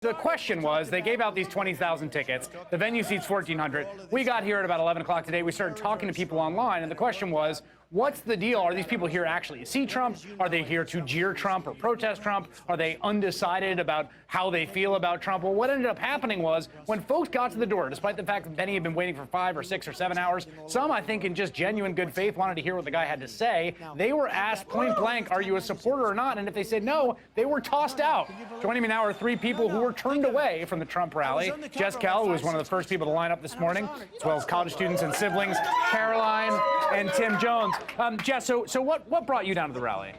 The question was, they gave out these 20,000 tickets. The venue seats 1,400. We got here at about 11 o'clock today. We started talking to people online, and the question was, what's the deal? Are these people here actually to see Trump? Are they here to jeer Trump or protest Trump? Are they undecided about how they feel about Trump? Well, what ended up happening was, when folks got to the door, despite the fact that many had been waiting for 5 or 6 or 7 hours, some, I think, in just genuine good faith, wanted to hear what the guy had to say. They were asked point blank, are you a supporter or not? And if they said no, they were tossed out. Joining me now are 3 people who were turned away from the Trump rally. Jess Kell, who was one of the first people to line up this morning, as well as college students and siblings, Caroline and Tim Jones. Jess, so what brought you down to the rally?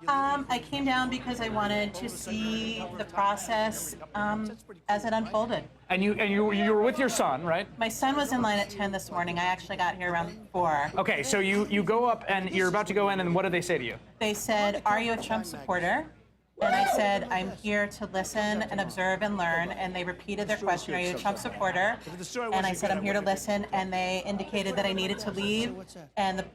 I came down because I wanted to see the process as it unfolded. And you were with your son, right? My son was in line at 10 this morning. I actually got here around 4. Okay, so you go up and you're about to go in, and what did they say to you? They said, "Are you a Trump supporter?" And I said, "I'm here to listen and observe and learn." And they repeated their question, "Are you a Trump supporter?" And I said, "I'm here to listen." And they indicated that I needed to leave. And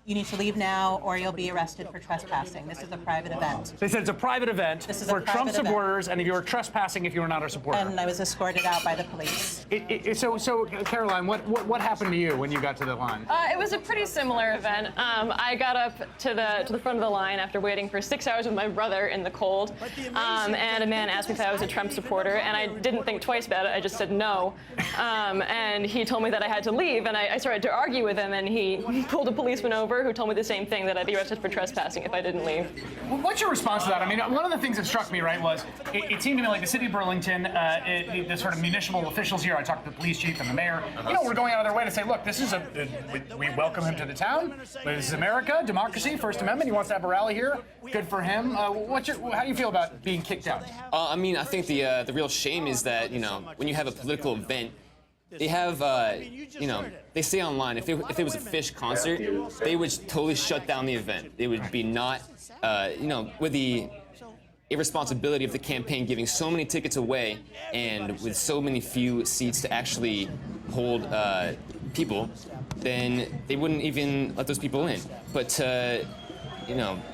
you need to leave now or you'll be arrested for trespassing. This is a private event. They said it's a private event for Trump supporters, and if you were trespassing if you were not a supporter. And I was escorted out by the police. So Caroline, what happened to you when you got to the line? It was a pretty similar event. I got up to the front of the line after waiting for 6 hours with my brother in the cold, and a man asked me if I was a Trump supporter, and I didn't think twice about it. I just said no, and he told me that I had to leave, and I started to argue with him, and he pulled a policeman over who told me the same thing, that I'd be arrested for trespassing if I didn't leave. What's your response to that? I mean, one of the things that struck me, right, was it seemed to me like the city of Burlington, the sort of municipal officials here, I talked to the police chief and the mayor, we're going out of their way to say, look, this is we welcome him to the town. This is America, democracy, First Amendment. He wants to have a rally here. Good for him. How do you feel about being kicked out? I mean, I think the real shame is that, when you have a political event, they have, they say online, if it was a Fish concert, they would totally shut down the event. It would be not, with the irresponsibility of the campaign giving so many tickets away and with so many few seats to actually hold people, then they wouldn't even let those people in. But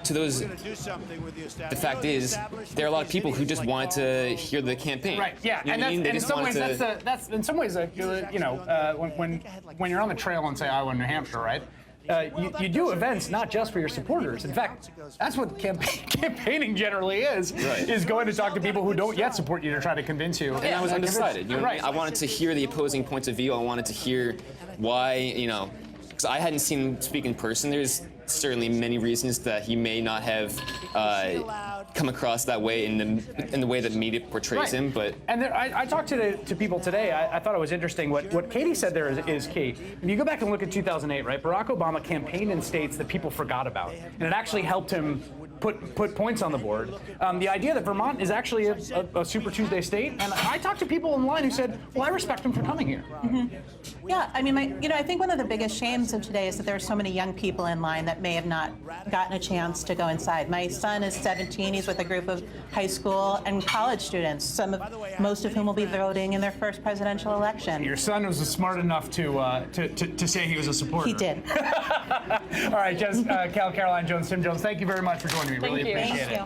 to those, the fact is, there are a lot of people who just wanted to hear the campaign. Right. Yeah. And in some ways, that's in some ways, when you're on the trail in, say, Iowa and New Hampshire, right? You do events not just for your supporters. In fact, that's what campaigning generally is going to talk to people who don't yet support you to try to convince you. And I was undecided. I wanted to hear the opposing points of view. I wanted to hear why, because I hadn't seen him speak in person. There's certainly many reasons that he may not have come across that way in the way that media portrays him. But I talked to people today. I thought it was interesting. What Katie said there is key. If you go back and look at 2008, right? Barack Obama campaigned in states that people forgot about, and it actually helped him put points on the board. The idea that Vermont is actually a Super Tuesday state, and I talked to people online who said, "Well, I respect him for coming here." Mm-hmm. Yeah, I mean, I think one of the biggest shames of today is that there are so many young people in line that may have not gotten a chance to go inside. My son is 17. He's with a group of high school and college students, most of whom will be voting in their first presidential election. Your son was smart enough to say he was a supporter. He did. All right, Jess, Caroline Jones, Tim Jones, thank you very much for joining me. Really appreciate it.